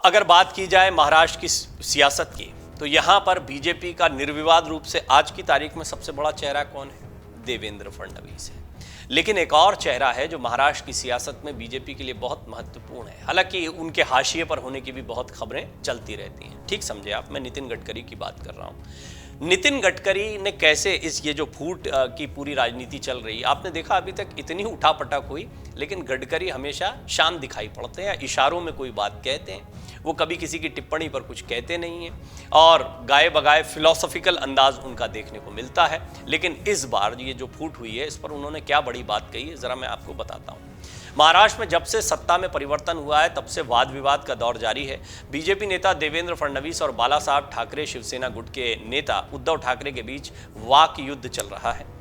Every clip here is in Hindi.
अगर बात की जाए महाराष्ट्र की सियासत की, तो यहां पर बीजेपी का निर्विवाद रूप से आज की तारीख में सबसे बड़ा चेहरा कौन है? देवेंद्र फडणवीस है। लेकिन एक और चेहरा है जो महाराष्ट्र की सियासत में बीजेपी के लिए बहुत महत्वपूर्ण है। हालांकि उनके हाशिए पर होने की भी बहुत खबरें चलती रहती हैं। ठीक समझे आप, मैं नितिन गडकरी की बात कर रहा हूं। नितिन गडकरी ने कैसे ये जो फूट की पूरी राजनीति चल रही, आपने देखा अभी तक इतनी उठापटक हुई, लेकिन गडकरी हमेशा शांत दिखाई पड़ते हैं, इशारों में कोई बात कहते हैं। वो कभी किसी की टिप्पणी पर कुछ कहते नहीं हैं और गाए बगाए फिलोसॉफिकल अंदाज उनका देखने को मिलता है। लेकिन इस बार ये जो फूट हुई है, इस पर उन्होंने क्या बड़ी बात कही है, जरा मैं आपको बताता हूँ। महाराष्ट्र में जब से सत्ता में परिवर्तन हुआ है, तब से वाद विवाद का दौर जारी है। बीजेपी नेता देवेंद्र फडणवीस और बाला साहब ठाकरे, शिवसेना गुट के नेता उद्धव ठाकरे के बीच वाक युद्ध चल रहा है।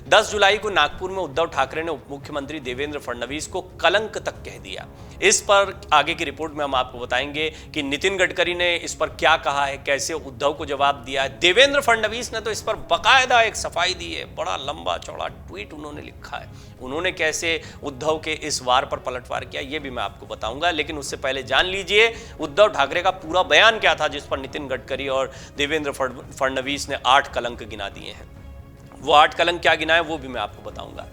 10 जुलाई को नागपुर में उद्धव ठाकरे ने उप मुख्यमंत्री देवेंद्र फडणवीस को कलंक तक कह दिया। इस पर आगे की रिपोर्ट में हम आपको बताएंगे कि नितिन गडकरी ने इस पर क्या कहा है, कैसे उद्धव को जवाब दिया है। देवेंद्र फडणवीस ने तो इस पर बाकायदा एक सफाई दी है, बड़ा लंबा चौड़ा ट्वीट उन्होंने लिखा है। उन्होंने कैसे उद्धव के इस वार पर पलटवार किया, ये भी मैं आपको बताऊंगा। लेकिन उससे पहले जान लीजिए उद्धव ठाकरे का पूरा बयान क्या था, जिस पर नितिन गडकरी और देवेंद्र फडणवीस ने 8 कलंक गिना दिए हैं। वो 8 कलंक क्या गिना है वो भी मैं आपको बताऊंगा।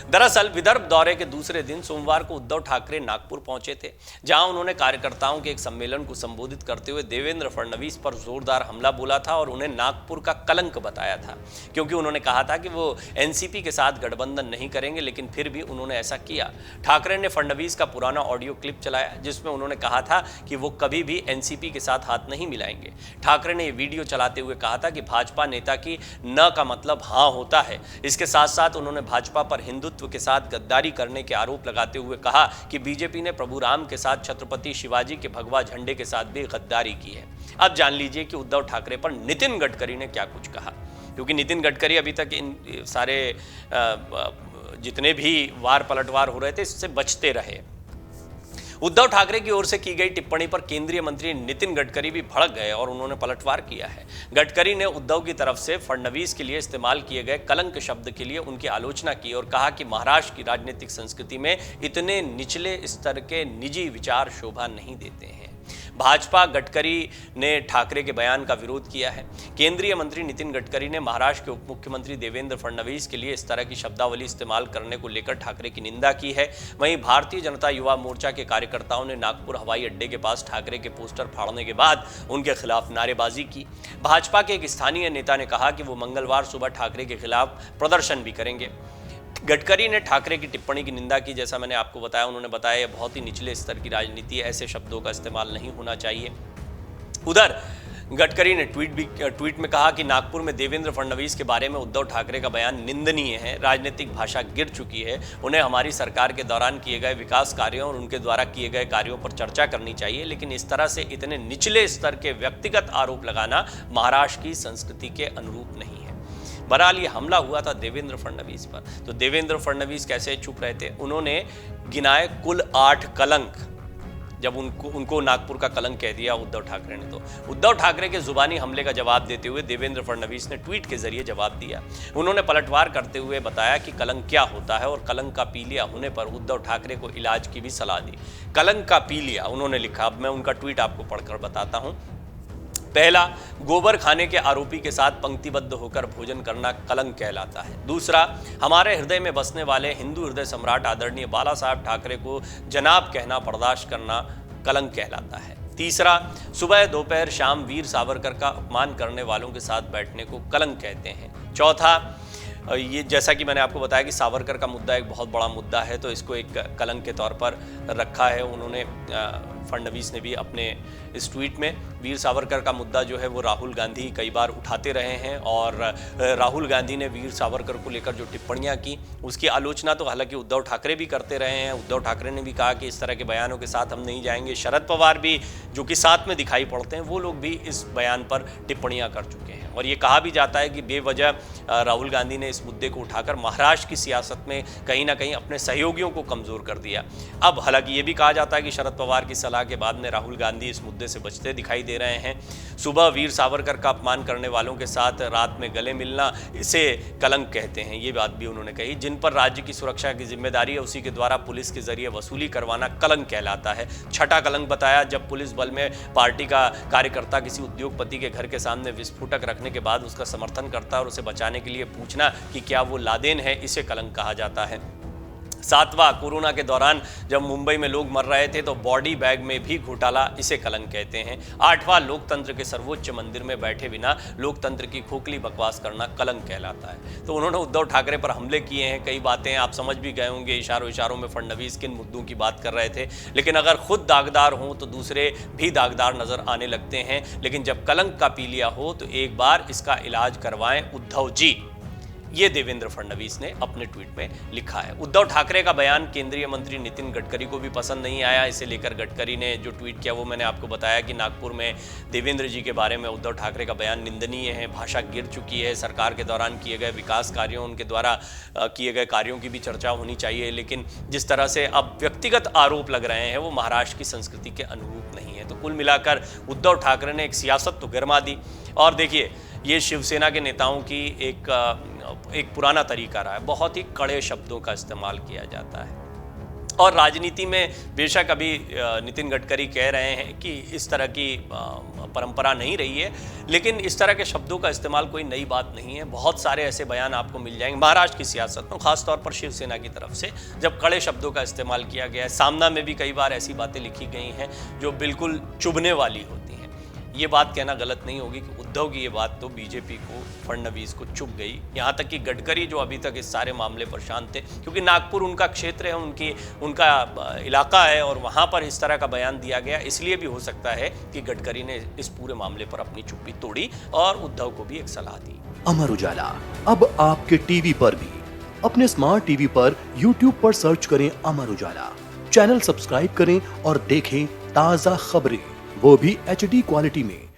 दरअसल विदर्भ दौरे के दूसरे दिन सोमवार को उद्धव ठाकरे नागपुर पहुंचे थे, जहां उन्होंने कार्यकर्ताओं के एक सम्मेलन को संबोधित करते हुए देवेंद्र फडणवीस पर जोरदार हमला बोला था और उन्हें नागपुर का कलंक बताया था, क्योंकि उन्होंने कहा था कि वो एनसीपी के साथ गठबंधन नहीं करेंगे, लेकिन फिर भी उन्होंने ऐसा किया। ठाकरे ने फडणवीस का पुराना ऑडियो क्लिप चलाया, जिसमें उन्होंने कहा था कि वो कभी भी एनसीपी के साथ हाथ नहीं मिलाएंगे। ठाकरे ने ये वीडियो चलाते हुए कहा था कि भाजपा नेता की न का मतलब हाँ होता है। इसके साथ साथ उन्होंने भाजपा पर हिंदुत्व के साथ गद्दारी करने के आरोप लगाते हुए कहा कि बीजेपी ने प्रभु राम के साथ छत्रपति शिवाजी के भगवा झंडे के साथ भी गद्दारी की है। अब जान लीजिए कि उद्धव ठाकरे पर नितिन गडकरी ने क्या कुछ कहा, क्योंकि नितिन गडकरी अभी तक इन सारे जितने भी वार पलटवार हो रहे थे इससे बचते रहे। उद्धव ठाकरे की ओर से की गई टिप्पणी पर केंद्रीय मंत्री नितिन गडकरी भी भड़क गए और उन्होंने पलटवार किया है। गडकरी ने उद्धव की तरफ से फडणवीस के लिए इस्तेमाल किए गए कलंक शब्द के लिए उनकी आलोचना की और कहा कि महाराष्ट्र की राजनीतिक संस्कृति में इतने निचले स्तर के निजी विचार शोभा नहीं देते हैं। भाजपा गडकरी ने ठाकरे के बयान का विरोध किया है। केंद्रीय मंत्री नितिन गडकरी ने महाराष्ट्र के उप मुख्यमंत्री देवेंद्र फडणवीस के लिए इस तरह की शब्दावली इस्तेमाल करने को लेकर ठाकरे की निंदा की है। वहीं भारतीय जनता युवा मोर्चा के कार्यकर्ताओं ने नागपुर हवाई अड्डे के पास ठाकरे के पोस्टर फाड़ने के बाद उनके खिलाफ नारेबाजी की। भाजपा के एक स्थानीय नेता ने कहा कि वो मंगलवार सुबह ठाकरे के खिलाफ प्रदर्शन भी करेंगे। गडकरी ने ठाकरे की टिप्पणी की निंदा की। जैसा मैंने आपको बताया, उन्होंने बताया यह बहुत ही निचले स्तर की राजनीति है, ऐसे शब्दों का इस्तेमाल नहीं होना चाहिए। उधर गडकरी ने ट्वीट में कहा कि नागपुर में देवेंद्र फडणवीस के बारे में उद्धव ठाकरे का बयान निंदनीय है। राजनीतिक भाषा गिर चुकी है। उन्हें हमारी सरकार के दौरान किए गए विकास कार्यों और उनके द्वारा किए गए कार्यों पर चर्चा करनी चाहिए, लेकिन इस तरह से इतने निचले स्तर के व्यक्तिगत आरोप लगाना महाराष्ट्र की संस्कृति के अनुरूप नहीं है। बहरहाल ये हमला हुआ था देवेंद्र फडणवीस पर, तो देवेंद्र फडणवीस कैसे चुप रहे थे? उन्होंने गिनाए कुल 8 कलंक। जब उनको नागपुर का कलंक कह दिया उद्धव ठाकरे ने, तो उद्धव ठाकरे के जुबानी हमले का जवाब देते हुए देवेंद्र फडणवीस ने ट्वीट के जरिए जवाब दिया। उन्होंने पलटवार करते हुए बताया कि कलंक क्या होता है और कलंक का पीलिया होने पर उद्धव ठाकरे को इलाज की भी सलाह दी। कलंक का पीलिया उन्होंने लिखा, अब मैं उनका ट्वीट आपको पढ़कर बताता हूं। पहला, गोबर खाने के आरोपी के साथ पंक्तिबद्ध होकर भोजन करना कलंक कहलाता है। दूसरा, हमारे हृदय में बसने वाले हिंदू हृदय सम्राट आदरणीय बाला साहब ठाकरे को जनाब कहना बर्दाश्त करना कलंक कहलाता है। तीसरा, सुबह दोपहर शाम वीर सावरकर का अपमान करने वालों के साथ बैठने को कलंक कहते हैं। चौथा, ये जैसा कि मैंने आपको बताया कि सावरकर का मुद्दा एक बहुत बड़ा मुद्दा है, तो इसको एक कलंक के तौर पर रखा है उन्होंने। फडणवीस ने भी अपने इस ट्वीट में वीर सावरकर का मुद्दा जो है वो राहुल गांधी कई बार उठाते रहे हैं और राहुल गांधी ने वीर सावरकर को लेकर जो टिप्पणियां की उसकी आलोचना तो हालांकि उद्धव ठाकरे भी करते रहे हैं। उद्धव ठाकरे ने भी कहा कि इस तरह के बयानों के साथ हम नहीं जाएंगे। शरद पवार भी, जो कि साथ में दिखाई पड़ते हैं, वो लोग भी इस बयान पर टिप्पणियां कर चुके हैं और ये कहा भी जाता है कि बेवजह राहुल गांधी ने इस मुद्दे को उठाकर महाराष्ट्र की सियासत में कहीं ना कहीं अपने सहयोगियों को कमजोर कर दिया। अब हालांकि ये भी कहा जाता है कि शरद पवार की सलाह के बाद में राहुल गांधी इस मुद्दे से बचते दिखाई दे रहे हैं। सुबह वीर सावरकर का अपमान करने वालों के साथ रात में गले मिलना, इसे कलंक कहते हैं, ये बात भी उन्होंने कही। जिन पर राज्य की सुरक्षा की जिम्मेदारी है उसी के द्वारा पुलिस के जरिए वसूली करवाना कलंक कहलाता है। छठा कलंक बताया, जब पुलिस बल में पार्टी का कार्यकर्ता किसी उद्योगपति के घर के सामने विस्फोटक रखने के बाद उसका समर्थन करता है और उसे बचाने के लिए पूछना कि क्या वो लादेन है, इसे कलंक कहा जाता है। सातवां, कोरोना के दौरान जब मुंबई में लोग मर रहे थे तो बॉडी बैग में भी घोटाला, इसे कलंक कहते हैं। आठवां, लोकतंत्र के सर्वोच्च मंदिर में बैठे बिना लोकतंत्र की खोखली बकवास करना कलंक कहलाता है। तो उन्होंने उद्धव ठाकरे पर हमले किए हैं, कई बातें आप समझ भी गए होंगे, इशारों में फडणवीस किन मुद्दों की बात कर रहे थे। लेकिन अगर खुद दागदार हों तो दूसरे भी दागदार नजर आने लगते हैं। लेकिन जब कलंक का पी लिया हो तो एक बार इसका इलाज करवाएं उद्धव जी, ये देवेंद्र फडणवीस ने अपने ट्वीट में लिखा है। उद्धव ठाकरे का बयान केंद्रीय मंत्री नितिन गडकरी को भी पसंद नहीं आया। इसे लेकर गडकरी ने जो ट्वीट किया वो मैंने आपको बताया कि नागपुर में देवेंद्र जी के बारे में उद्धव ठाकरे का बयान निंदनीय है, भाषा गिर चुकी है, सरकार के दौरान किए गए विकास कार्यों, उनके द्वारा किए गए कार्यों की भी चर्चा होनी चाहिए। लेकिन जिस तरह से अब व्यक्तिगत आरोप लग रहे हैं वो महाराष्ट्र की संस्कृति के अनुरूप नहीं है। तो कुल मिलाकर उद्धव ठाकरे ने एक सियासत तो गरमा दी। और देखिए, ये शिवसेना के नेताओं की एक पुराना तरीका रहा है, बहुत ही कड़े शब्दों का इस्तेमाल किया जाता है। और राजनीति में बेशक अभी नितिन गडकरी कह रहे हैं कि इस तरह की परंपरा नहीं रही है, लेकिन इस तरह के शब्दों का इस्तेमाल कोई नई बात नहीं है। बहुत सारे ऐसे बयान आपको मिल जाएंगे महाराष्ट्र की सियासत में, खासतौर पर शिवसेना की तरफ से जब कड़े शब्दों का इस्तेमाल किया गया है। सामना में भी कई बार ऐसी बातें लिखी गई हैं जो बिल्कुल चुभने वाली होती हैं। ये बात कहना गलत नहीं होगी कि उद्धव की ये बात तो बीजेपी को, फडणवीस को चुभ गई। यहाँ तक कि गडकरी जो अभी तक इस सारे मामले पर शांत थे, क्योंकि नागपुर उनका क्षेत्र है, उनका इलाका है और वहाँ पर इस तरह का बयान दिया गया, इसलिए भी हो सकता है कि गडकरी ने इस पूरे मामले पर अपनी चुप्पी तोड़ी और उद्धव को भी एक सलाह दी। अमर उजाला अब आपके टीवी पर भी। अपने स्मार्ट टीवी पर यूट्यूब पर सर्च करें अमर उजाला, चैनल सब्सक्राइब करें और देखें ताजा खबरें, वो भी HD क्वालिटी में।